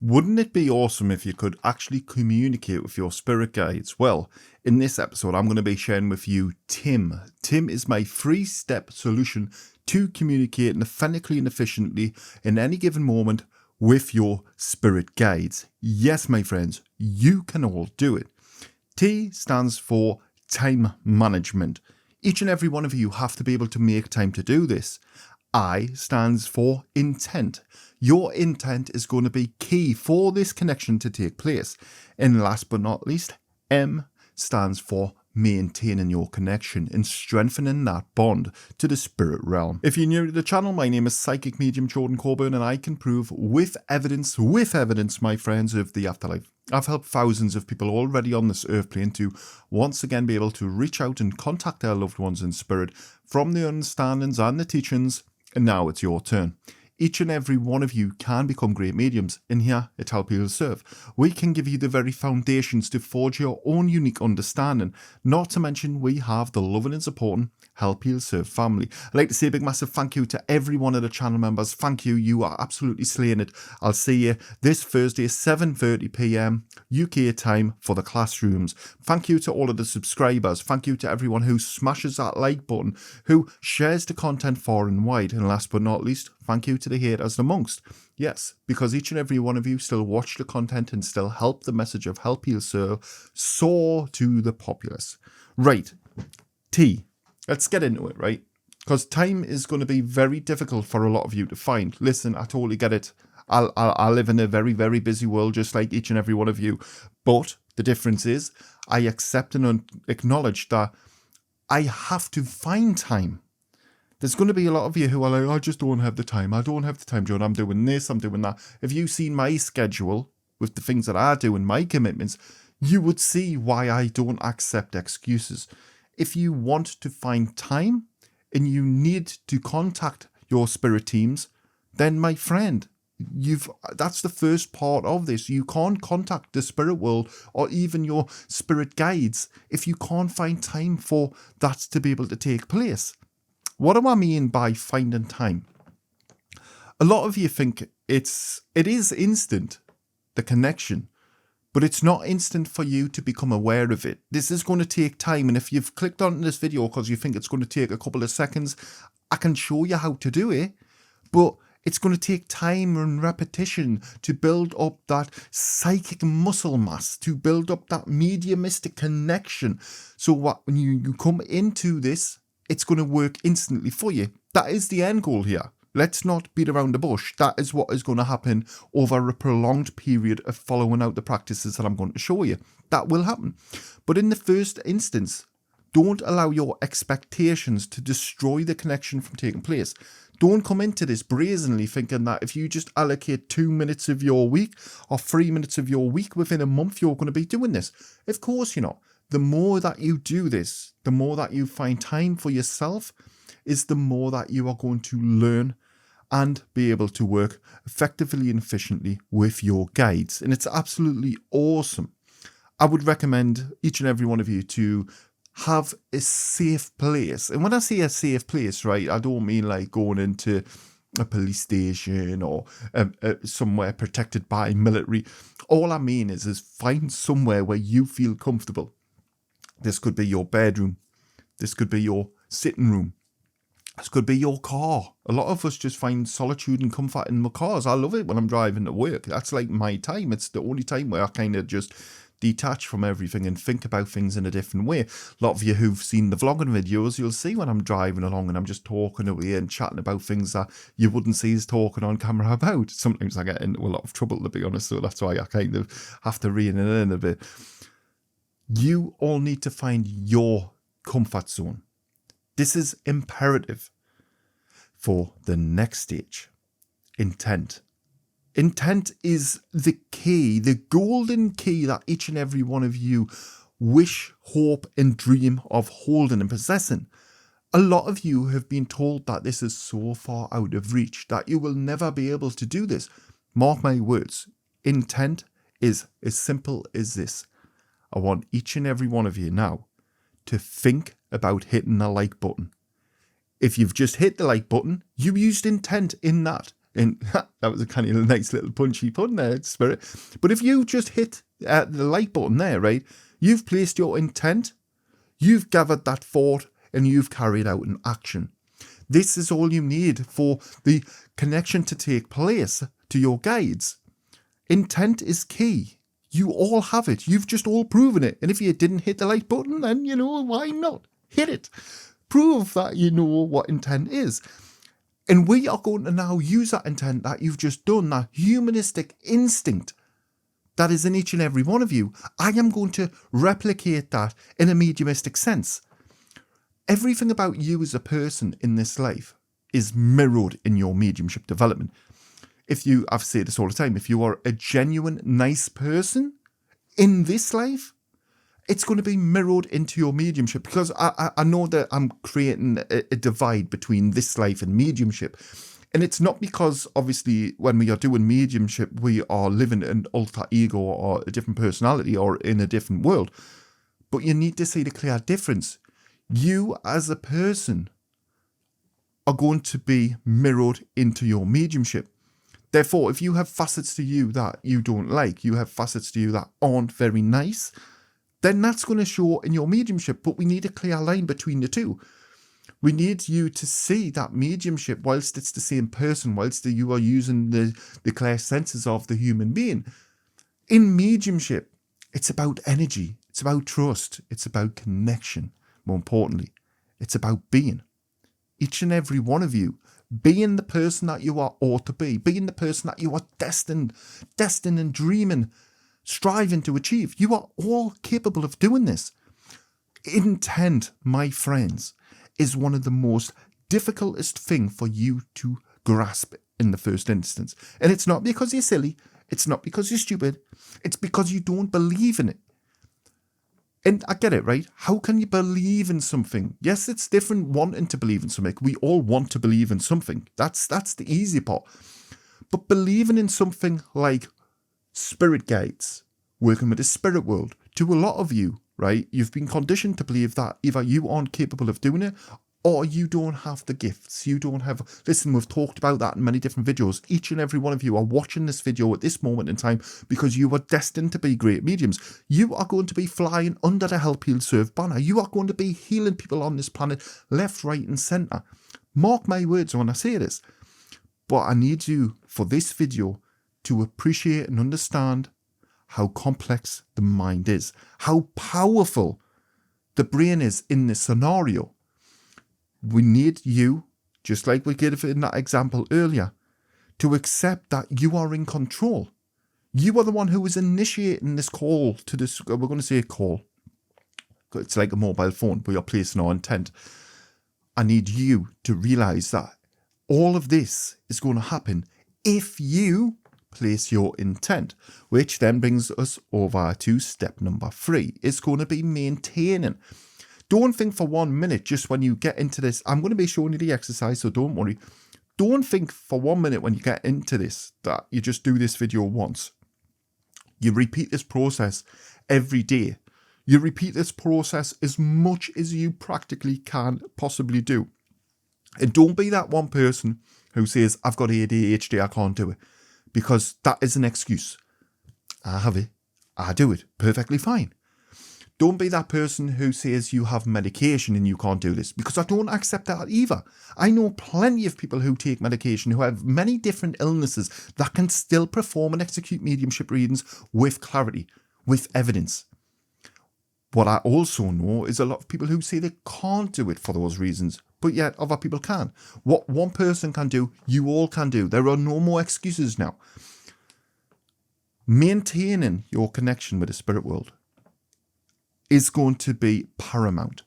Wouldn't it be awesome if you could actually communicate with your spirit guides? Well, in this episode, I'm going to be sharing with you Tim. Tim is my 3-step solution to communicating authentically and efficiently in any given moment with your spirit guides. Yes, my friends, you can all do it. T stands for time management. Each and every one of you have to be able to make time to do this. I stands for intent. Your intent is going to be key for this connection to take place. And last but not least, M stands for maintaining your connection and strengthening that bond to the spirit realm. If you're new to the channel, my name is Psychic Medium Jordan Coburn, and I can prove with evidence, my friends, of the afterlife. I've helped thousands of people already on this earth plane to once again be able to reach out and contact their loved ones in spirit from the understandings and the teachings, and now it's your turn. Each and every one of you can become great mediums, and here at Help Heal Serve, we can give you the very foundations to forge your own unique understanding. Not to mention, we have the loving and supporting Help Heal Serve family. I'd like to say a big massive thank you to every one of the channel members. Thank you, you are absolutely slaying it. I'll see you this Thursday, 7:30 p.m. UK time for the classrooms. Thank you to all of the subscribers. Thank you to everyone who smashes that like button, who shares the content far and wide. And last but not least, thank you to the haters amongst. Yes, because each and every one of you still watch the content and still help the message of Help Heal Serve soar to the populace. Right, T. Let's get into it, right? Because time is going to be very difficult for a lot of you to find. Listen, I totally get it. I live in a very, very busy world, just like each and every one of you. But the difference is, I accept and acknowledge that I have to find time. There's going to be a lot of you who are like, I just don't have the time. I don't have the time, John. I'm doing this, I'm doing that. If you've seen my schedule with the things that I do and my commitments, you would see why I don't accept excuses. If you want to find time and you need to contact your spirit teams, then my friend, that's the first part of this. You can't contact the spirit world or even your spirit guides if you can't find time for that to be able to take place. What do I mean by finding time? A lot of you think it is instant, the connection, but it's not instant for you to become aware of it. This is going to take time, and if you've clicked on this video because you think it's going to take a couple of seconds, I can show you how to do it, but it's going to take time and repetition to build up that psychic muscle mass, to build up that mediumistic connection. So when you come into this, it's going to work instantly for you. That is the end goal here. Let's not beat around the bush. That is what is going to happen over a prolonged period of following out the practices that I'm going to show you. That will happen. But in the first instance, don't allow your expectations to destroy the connection from taking place. Don't come into this brazenly thinking that if you just allocate 2 minutes of your week or 3 minutes of your week within a month, you're going to be doing this. Of course you're not. The more that you do this, the more that you find time for yourself, is the more that you are going to learn and be able to work effectively and efficiently with your guides. And it's absolutely awesome. I would recommend each and every one of you to have a safe place. And when I say a safe place, right, I don't mean like going into a police station or somewhere protected by military. All I mean is find somewhere where you feel comfortable. This could be your bedroom. This could be your sitting room. This could be your car. A lot of us just find solitude and comfort in the cars. I love it when I'm driving to work. That's like my time. It's the only time where I kind of just detach from everything and think about things in a different way. A lot of you who've seen the vlogging videos, you'll see when I'm driving along and I'm just talking away and chatting about things that you wouldn't see us talking on camera about. Sometimes I get into a lot of trouble, to be honest, so that's why I kind of have to rein it in a bit. You all need to find your comfort zone. This is imperative for the next stage. Intent. Intent is the key, the golden key that each and every one of you wish, hope, and dream of holding and possessing. A lot of you have been told that this is so far out of reach, that you will never be able to do this. Mark my words, intent is as simple as this. I want each and every one of you now to think about hitting the like button. If you've just hit the like button, you used intent in that. And that was a kind of nice little punchy pun there, Spirit. But if you just hit the like button there, right, you've placed your intent, you've gathered that thought, and you've carried out an action. This is all you need for the connection to take place to your guides. Intent is key. You all have it. You've just all proven it. And if you didn't hit the like button, then, why not? Hit it. Prove that you know what intent is. And we are going to now use that intent that you've just done, that humanistic instinct that is in each and every one of you. I am going to replicate that in a mediumistic sense. Everything about you as a person in this life is mirrored in your mediumship development. I've said this all the time, if you are a genuine, nice person in this life, it's going to be mirrored into your mediumship, because I know that I'm creating a divide between this life and mediumship. And it's not because, obviously, when we are doing mediumship, we are living an alter ego or a different personality or in a different world. But you need to see the clear difference. You as a person are going to be mirrored into your mediumship. Therefore, if you have facets to you that you don't like, you have facets to you that aren't very nice, then that's going to show in your mediumship. But we need a clear line between the two. We need you to see that mediumship, whilst it's the same person, whilst you are using the clairsenses of the human being. In mediumship, it's about energy. It's about trust. It's about connection. More importantly, it's about being. Each and every one of you, being the person that you are ought to be, being the person that you are destined and dreaming, striving to achieve. You are all capable of doing this. Intent, my friends, is one of the most difficultest thing for you to grasp in the first instance. And it's not because you're silly. It's not because you're stupid. It's because you don't believe in it. And I get it, right? How can you believe in something? Yes, it's different wanting to believe in something. We all want to believe in something. That's the easy part. But believing in something like spirit guides, working with the spirit world, to a lot of you, right? You've been conditioned to believe that either you aren't capable of doing it or you don't have the gifts. You don't have... Listen, we've talked about that in many different videos. Each and every one of you are watching this video at this moment in time because you are destined to be great mediums. You are going to be flying under the Help Heal Serve banner. You are going to be healing people on this planet left, right and centre. Mark my words when I say this. But I need you, for this video, to appreciate and understand how complex the mind is, how powerful the brain is in this scenario. We need you, just like we gave in that example earlier, to accept that you are in control. You are the one who is initiating this call to this, we're going to say a call. It's like a mobile phone, we are placing our intent. I need you to realise that all of this is going to happen if you place your intent, which then brings us over to step number 3. It's going to be maintaining. Don't think for 1 minute, just when you get into this, I'm going to be showing you the exercise, so don't worry. Don't think for 1 minute when you get into this that you just do this video once. You repeat this process every day. You repeat this process as much as you practically can possibly do. And don't be that one person who says, I've got ADHD, I can't do it. Because that is an excuse. I have it. I do it. Perfectly fine. Don't be that person who says you have medication and you can't do this, because I don't accept that either. I know plenty of people who take medication who have many different illnesses that can still perform and execute mediumship readings with clarity, with evidence. What I also know is a lot of people who say they can't do it for those reasons, but yet other people can. What one person can do, you all can do. There are no more excuses now. Maintaining your connection with the spirit world is going to be paramount,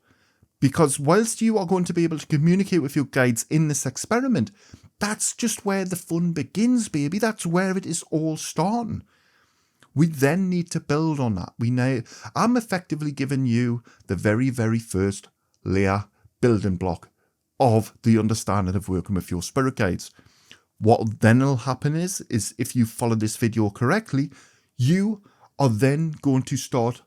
because whilst you are going to be able to communicate with your guides in this experiment, that's just where the fun begins, baby. That's where it is all starting. We then need to build on that. I'm effectively giving you the very, very first layer building block of the understanding of working with your spirit guides. What then will happen is if you follow this video correctly, you are then going to start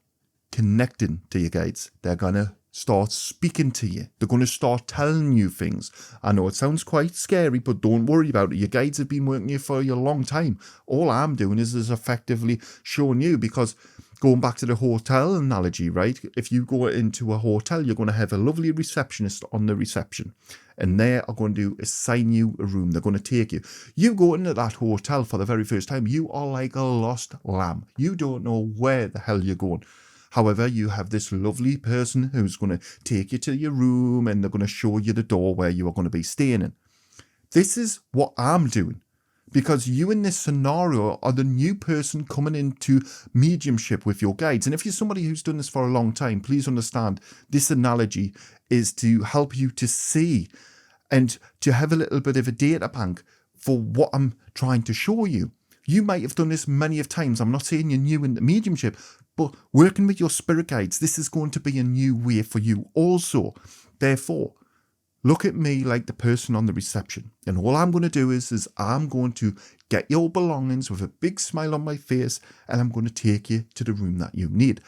connecting to your guides. They're going to start speaking to you. They're going to start telling you things. I know it sounds quite scary, but don't worry about it. Your guides have been working here for a long time. All I'm doing is effectively showing you, because going back to the hotel analogy, right? If you go into a hotel, you're going to have a lovely receptionist on the reception, and they are going to assign you a room. They're going to take you. You go into that hotel for the very first time, you are like a lost lamb. You don't know where the hell you're going. However, you have this lovely person who's going to take you to your room, and they're going to show you the door where you are going to be staying in. This is what I'm doing, because you in this scenario are the new person coming into mediumship with your guides. And if you're somebody who's done this for a long time, please understand this analogy is to help you to see and to have a little bit of a data bank for what I'm trying to show you. You might have done this many of times. I'm not saying you're new into mediumship, but working with your spirit guides, this is going to be a new way for you also. Therefore, look at me like the person on the reception. And all I'm going to do is I'm going to get your belongings with a big smile on my face, and I'm going to take you to the room that you need.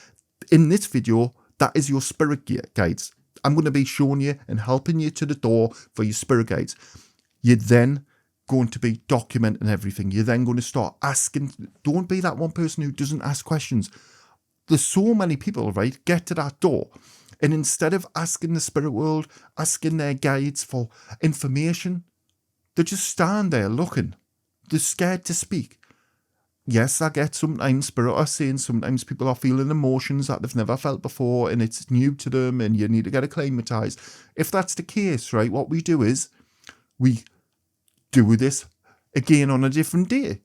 In this video, that is your spirit guides. I'm going to be showing you and helping you to the door for your spirit guides. You're then going to be documenting everything. You're then going to start asking. Don't be that one person who doesn't ask questions. There's so many people, right, get to that door, and instead of asking the spirit world, asking their guides for information, they just stand there looking. They're scared to speak. Yes, I get sometimes spirit are saying sometimes people are feeling emotions that they've never felt before, and it's new to them, and you need to get acclimatized. If that's the case, right, what we do is we do this again on a different day.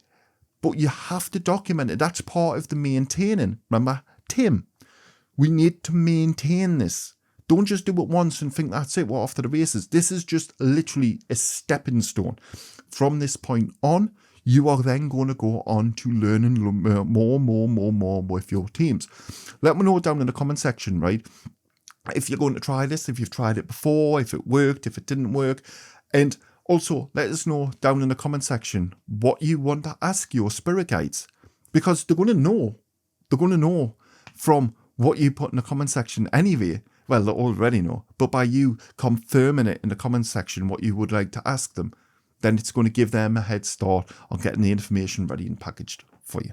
But you have to document it. That's part of the maintaining. Remember, Tim, we need to maintain this. Don't just do it once and think that's it, we're off to the races. This is just literally a stepping stone. From this point on, you are then going to go on to learning more with your teams. Let me know down in the comment section, right? If you're going to try this, if you've tried it before, if it worked, if it didn't work. And also, let us know down in the comment section what you want to ask your spirit guides, because they're going to know. They're going to know from what you put in the comment section anyway. Well, they already know, but by you confirming it in the comment section what you would like to ask them, then it's going to give them a head start on getting the information ready and packaged for you.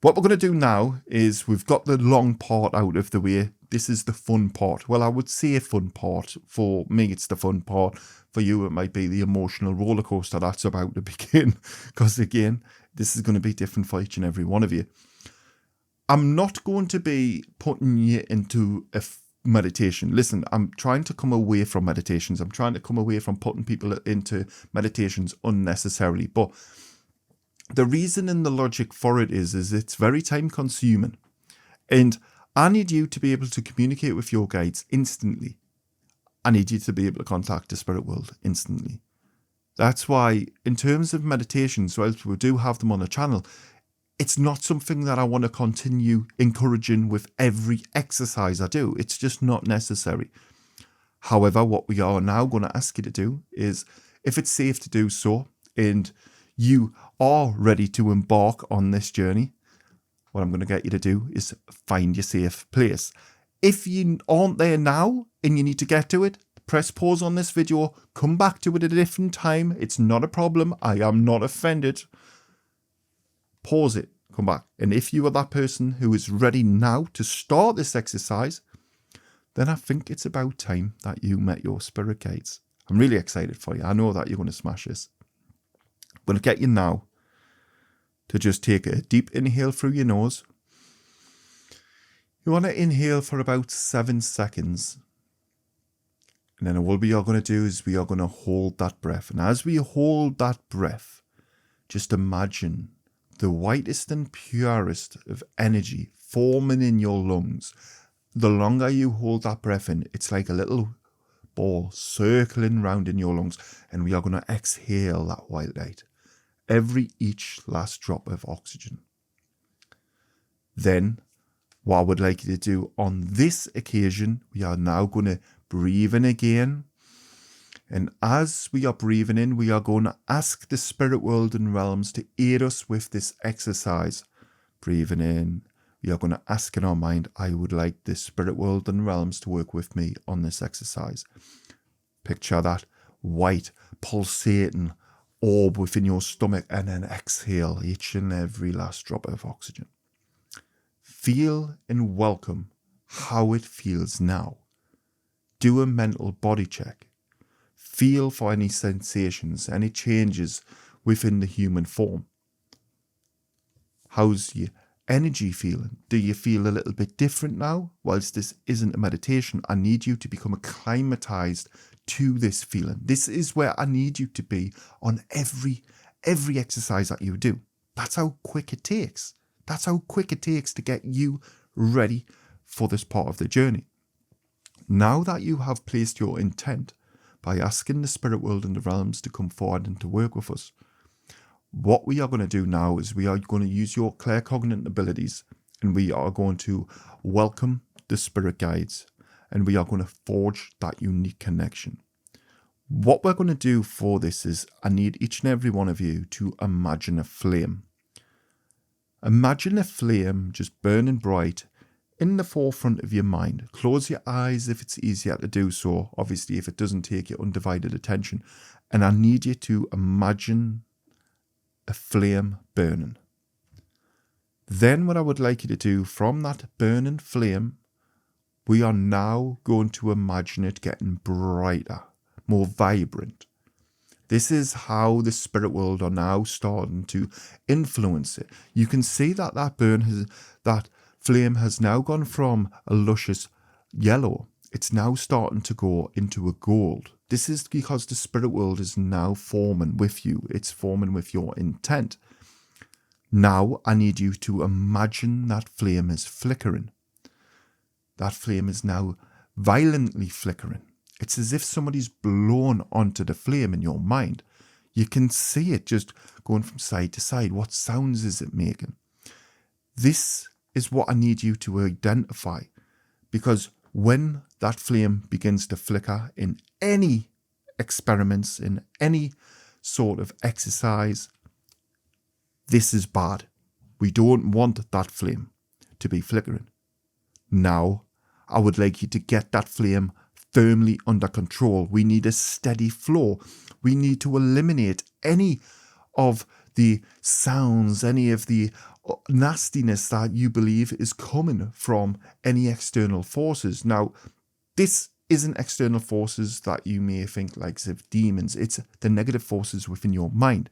What we're going to do now is we've got the long part out of the way. This is the fun part. Well, I would say fun part. For me, it's the fun part. For you, it might be the emotional roller coaster that's about to begin. Because again, this is going to be different for each and every one of you. I'm not going to be putting you into a meditation. Listen, I'm trying to come away from meditations. I'm trying to come away from putting people into meditations unnecessarily. But the reason and the logic for it is it's very time consuming. And I need you to be able to communicate with your guides instantly. I need you to be able to contact the spirit world instantly. That's why in terms of meditations, whilst we do have them on the channel, it's not something that I want to continue encouraging with every exercise I do. It's just not necessary. However, what we are now going to ask you to do is, if it's safe to do so, and you are ready to embark on this journey, what I'm going to get you to do is find your safe place. If you aren't there now and you need to get to it, press pause on this video, come back to it at a different time. It's not a problem. I am not offended. Pause it, come back. And if you are that person who is ready now to start this exercise, then I think it's about time that you met your spirit guides. I'm really excited for you. I know that you're going to smash this. I'm going to get you now to just take a deep inhale through your nose. You want to inhale for about 7 seconds. And then what we are going to do is we are going to hold that breath. And as we hold that breath, just imagine the whitest and purest of energy forming in your lungs. The longer you hold that breath in, it's like a little ball circling round in your lungs. And we are going to exhale that white light. Each last drop of oxygen. Then, what I would like you to do on this occasion, we are now going to breathe in again. And as we are breathing in, we are going to ask the spirit world and realms to aid us with this exercise. Breathing in, we are going to ask in our mind, I would like the spirit world and realms to work with me on this exercise. Picture that white pulsating orb within your stomach, and then exhale each and every last drop of oxygen. Feel and welcome how it feels now. Do a mental body check. Feel for any sensations, any changes within the human form. How's your energy feeling? Do you feel a little bit different now? Whilst this isn't a meditation, I need you to become acclimatized to this feeling. This is where I need you to be on every exercise that you do. That's how quick it takes. That's how quick it takes to get you ready for this part of the journey. Now that you have placed your intent by asking the spirit world and the realms to come forward and to work with us, what we are going to do now is we are going to use your claircognizant abilities, and we are going to welcome the spirit guides, and we are going to forge that unique connection. What we're going to do for this is I need each and every one of you to imagine a flame. Imagine a flame just burning bright in the forefront of your mind. Close your eyes if it's easier to do so, obviously if it doesn't take your undivided attention. And I need you to imagine a flame burning. Then what I would like you to do from that burning flame, we are now going to imagine it getting brighter, more vibrant. This is how the spirit world are now starting to influence it. You can see that that flame has now gone from a luscious yellow. It's now starting to go into a gold. This is because the spirit world is now forming with you. It's forming with your intent. Now I need you to imagine that flame is flickering. That flame is now violently flickering. It's as if somebody's blown onto the flame in your mind. You can see it just going from side to side. What sounds is it making? This is what I need you to identify, because when that flame begins to flicker in any experiments, in any sort of exercise, this is bad. We don't want that flame to be flickering. Now, I would like you to get that flame firmly under control. We need a steady flow. We need to eliminate any of the sounds, any of the nastiness that you believe is coming from any external forces. Now, this isn't external forces that you may think like as if demons. It's the negative forces within your mind.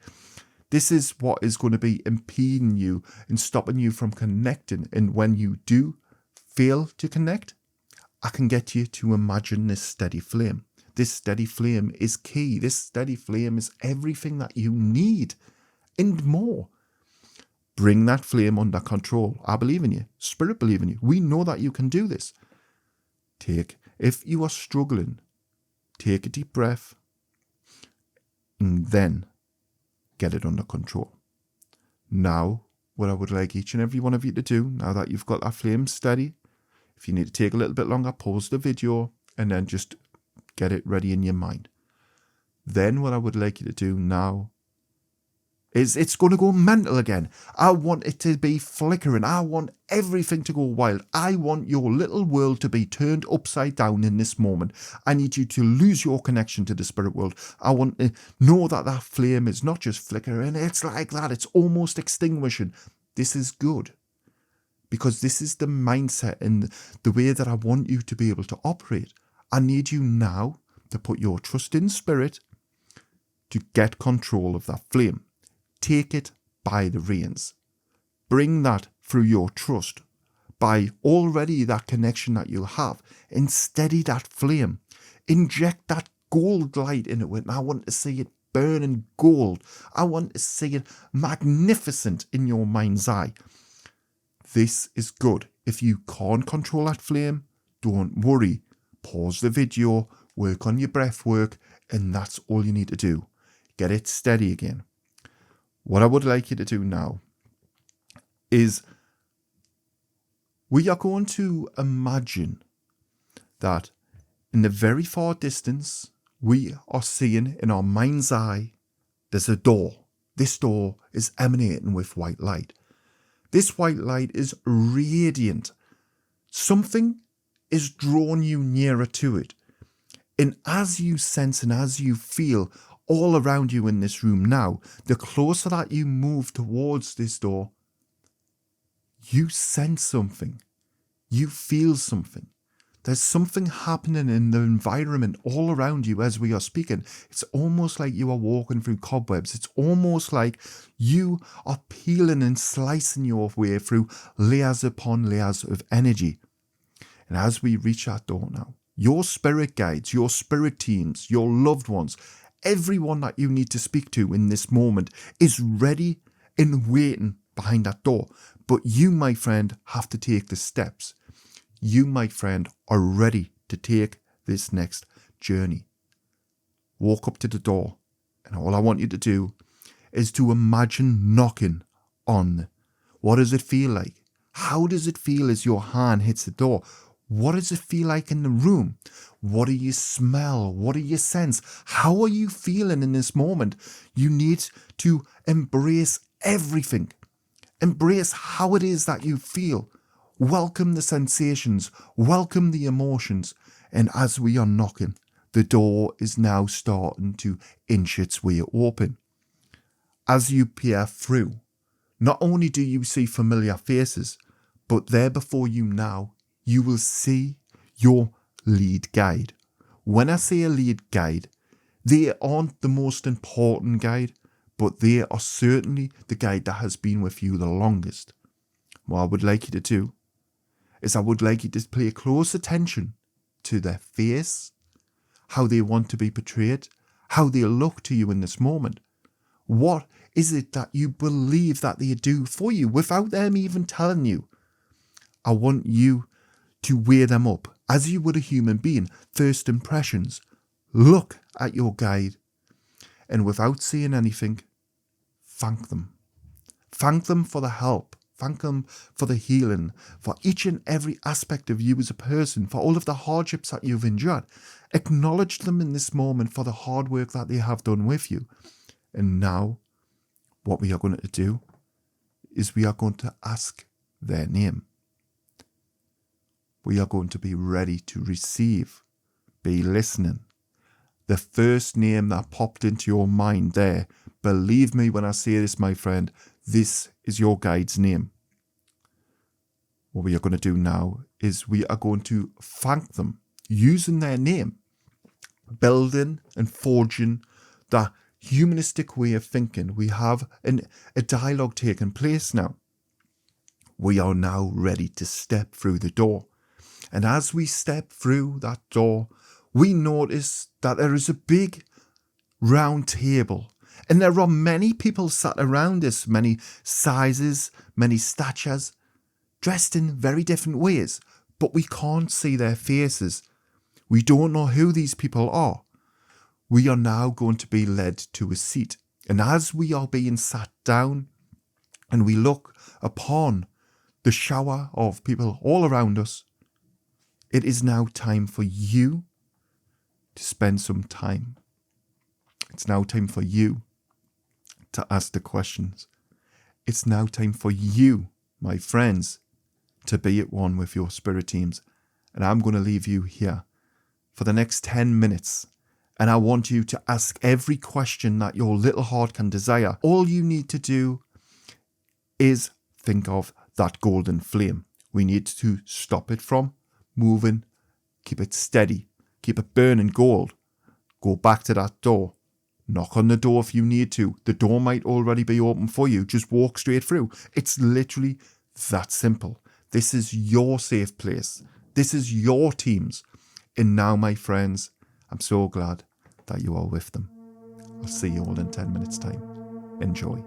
This is what is going to be impeding you and stopping you from connecting. And when you do fail to connect, I can get you to imagine this steady flame. This steady flame is key. This steady flame is everything that you need and more. Bring that flame under control. I believe in you. Spirit believe in you. We know that you can do this. If you are struggling, take a deep breath and then get it under control. Now, what I would like each and every one of you to do, now that you've got that flame steady, if you need to take a little bit longer, pause the video and then just get it ready in your mind. Then what I would like you to do now is it's going to go mental again. I want it to be flickering. I want everything to go wild. I want your little world to be turned upside down in this moment. I need you to lose your connection to the spirit world. I want to know that that flame is not just flickering. It's like that. It's almost extinguishing. This is good, because this is the mindset and the way that I want you to be able to operate. I need you now to put your trust in spirit to get control of that flame. Take it by the reins. Bring that through your trust by already that connection that you have, and steady that flame. Inject that gold light into it. And I want to see it burning gold. I want to see it magnificent in your mind's eye. This is good. If you can't control that flame, don't worry. Pause the video, work on your breath work, and that's all you need to do. Get it steady again. What I would like you to do now is we are going to imagine that in the very far distance, we are seeing in our mind's eye, there's a door. This door is emanating with white light. This white light is radiant. Something is drawing you nearer to it. And as you sense and as you feel all around you in this room now, the closer that you move towards this door, you sense something. You feel something. There's something happening in the environment all around you as we are speaking. It's almost like you are walking through cobwebs. It's almost like you are peeling and slicing your way through layers upon layers of energy. And as we reach that door now, your spirit guides, your spirit teams, your loved ones, everyone that you need to speak to in this moment is ready and waiting behind that door. But you, my friend, have to take the steps. You, my friend, are ready to take this next journey. Walk up to the door, and all I want you to do is to imagine knocking on. What does it feel like? How does it feel as your hand hits the door? What does it feel like in the room? What do you smell? What do you sense? How are you feeling in this moment? You need to embrace everything. Embrace how it is that you feel. Welcome the sensations. Welcome the emotions. And as we are knocking, the door is now starting to inch its way open. As you peer through, not only do you see familiar faces, but there before you now, you will see your lead guide. When I say a lead guide, they aren't the most important guide, but they are certainly the guide that has been with you the longest. What I would like you to do is I would like you to pay close attention to their face, how they want to be portrayed, how they look to you in this moment. What is it that you believe that they do for you without them even telling you? I want you to weigh them up as you would a human being. First impressions. Look at your guide, and without saying anything, thank them. Thank them for the help. Thank them for the healing, for each and every aspect of you as a person, for all of the hardships that you've endured. Acknowledge them in this moment for the hard work that they have done with you. And now, what we are going to do is we are going to ask their name. We are going to be ready to receive, be listening. The first name that popped into your mind there, believe me when I say this, my friend, this is your guide's name. What we are going to do now is we are going to thank them using their name, building and forging that humanistic way of thinking. We have a dialogue taking place now. We are now ready to step through the door. And as we step through that door, we notice that there is a big round table. And there are many people sat around us, many sizes, many statures, dressed in very different ways. But we can't see their faces. We don't know who these people are. We are now going to be led to a seat. And as we are being sat down and we look upon the shower of people all around us, it is now time for you to spend some time. It's now time for you to ask the questions. It's now time for you, my friends, to be at one with your spirit teams. And I'm going to leave you here for the next 10 minutes. And I want you to ask every question that your little heart can desire. All you need to do is think of that golden flame. We need to stop it from moving, keep it steady, keep it burning gold. Go back to that door. Knock on the door if you need to. The door might already be open for you. Just walk straight through. It's literally that simple. This is your safe place. This is your teams. And now, my friends, I'm so glad that you are with them. I'll see you all in 10 minutes' time. Enjoy.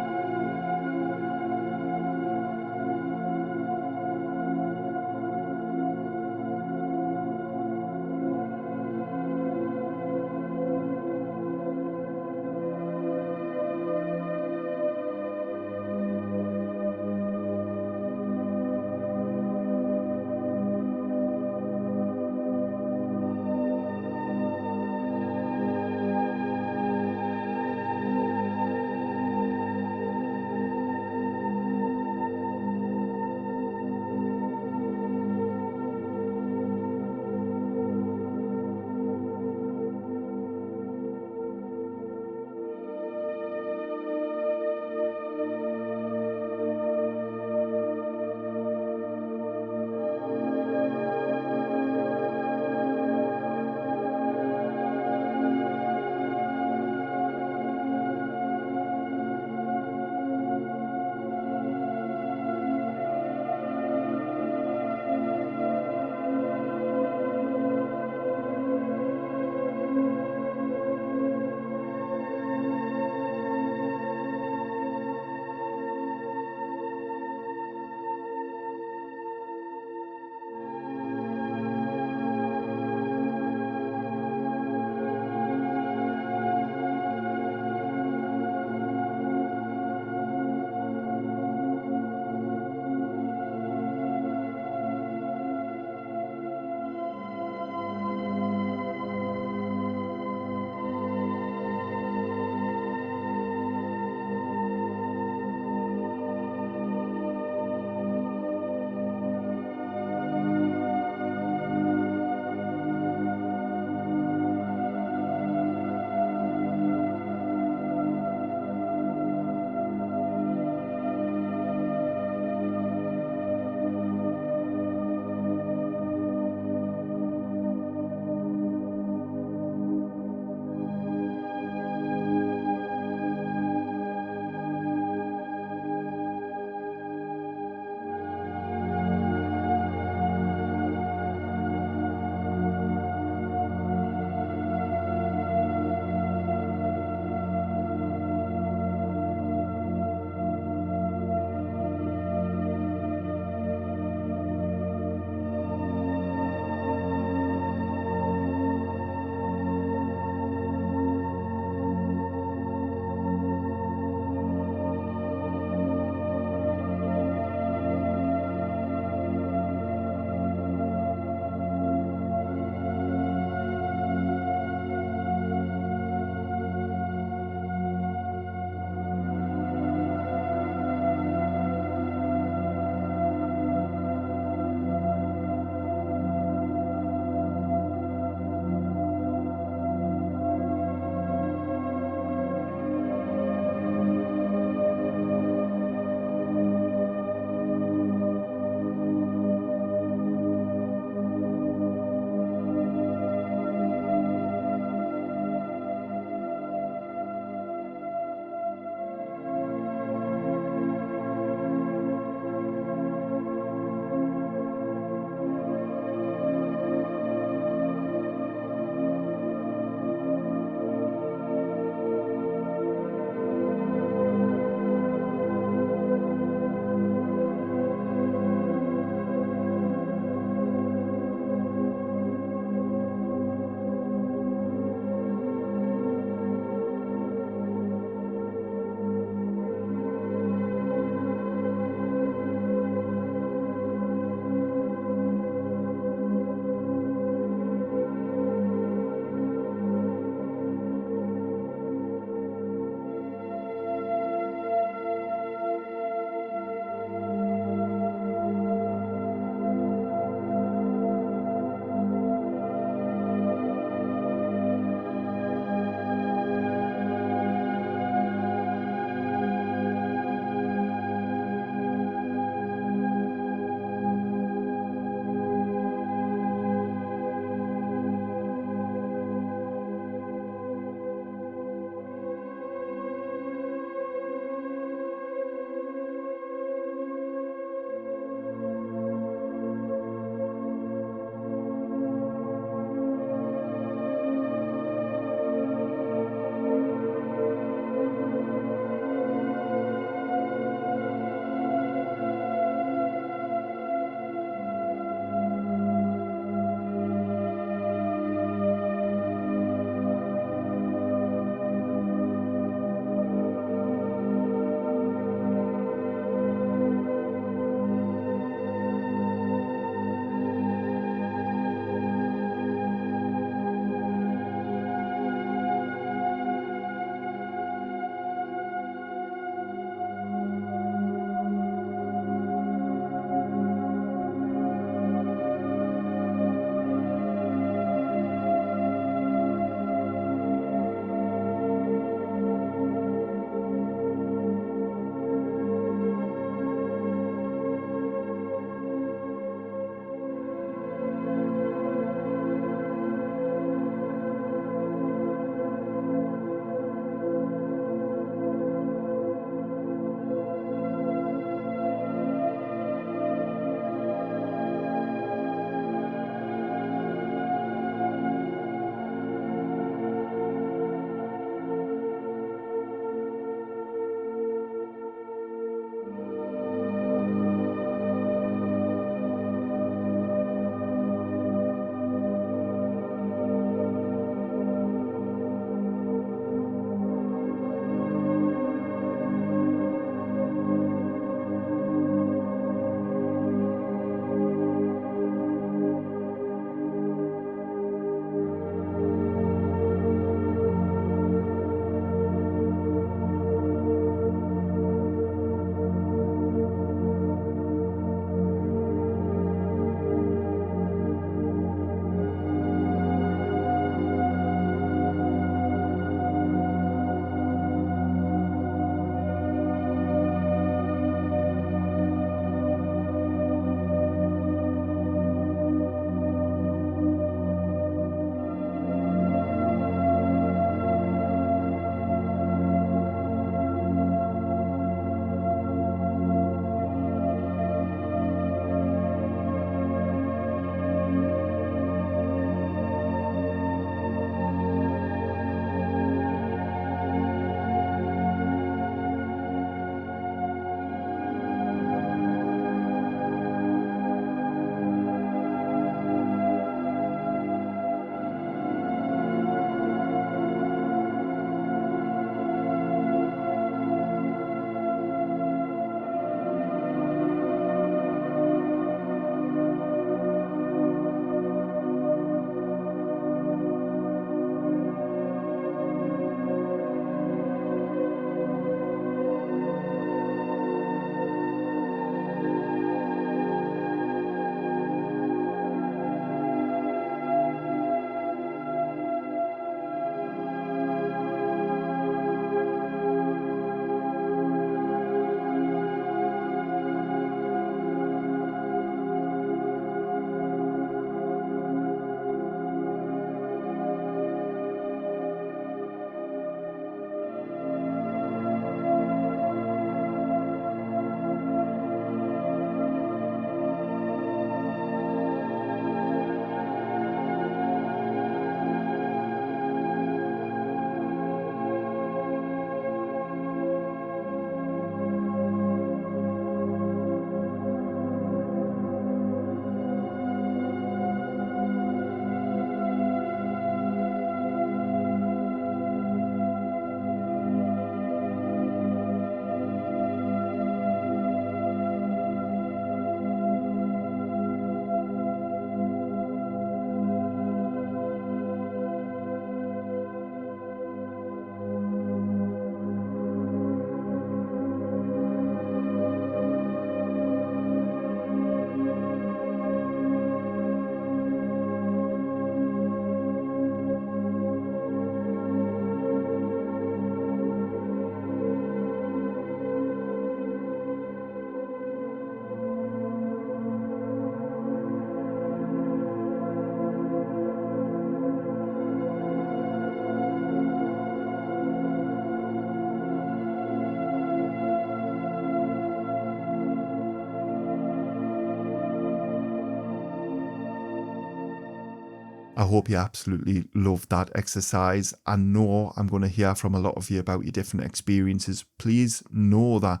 I hope you absolutely loved that exercise. I know I'm going to hear from a lot of you about your different experiences. Please know that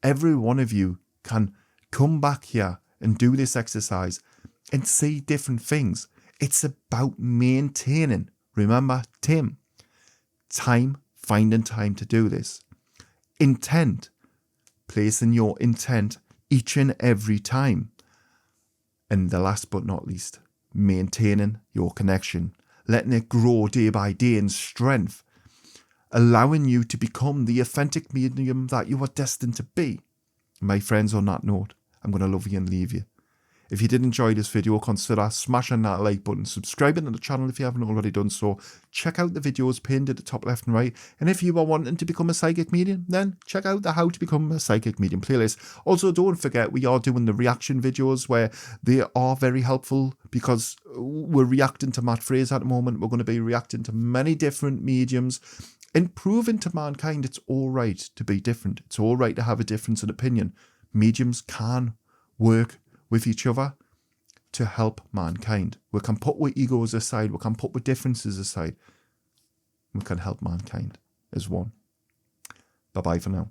every one of you can come back here and do this exercise and see different things. It's about maintaining, remember Tim, time, finding time to do this. Intent, placing your intent each and every time. And the last but not least, maintaining your connection, letting it grow day by day in strength, allowing you to become the authentic medium that you are destined to be. My friends, on that note, I'm going to love you and leave you. If you did enjoy this video, consider smashing that like button, subscribing to the channel if you haven't already done so. Check out the videos pinned at the top left and right. And if you are wanting to become a psychic medium, then check out the How to Become a Psychic Medium playlist. Also, don't forget, we are doing the reaction videos where they are very helpful because we're reacting to Matt Fraser at the moment. We're going to be reacting to many different mediums and proving to mankind it's all right to be different. It's all right to have a difference in opinion. Mediums can work with each other to help mankind. We can put our egos aside, we can put our differences aside, we can help mankind as one. Bye bye for now.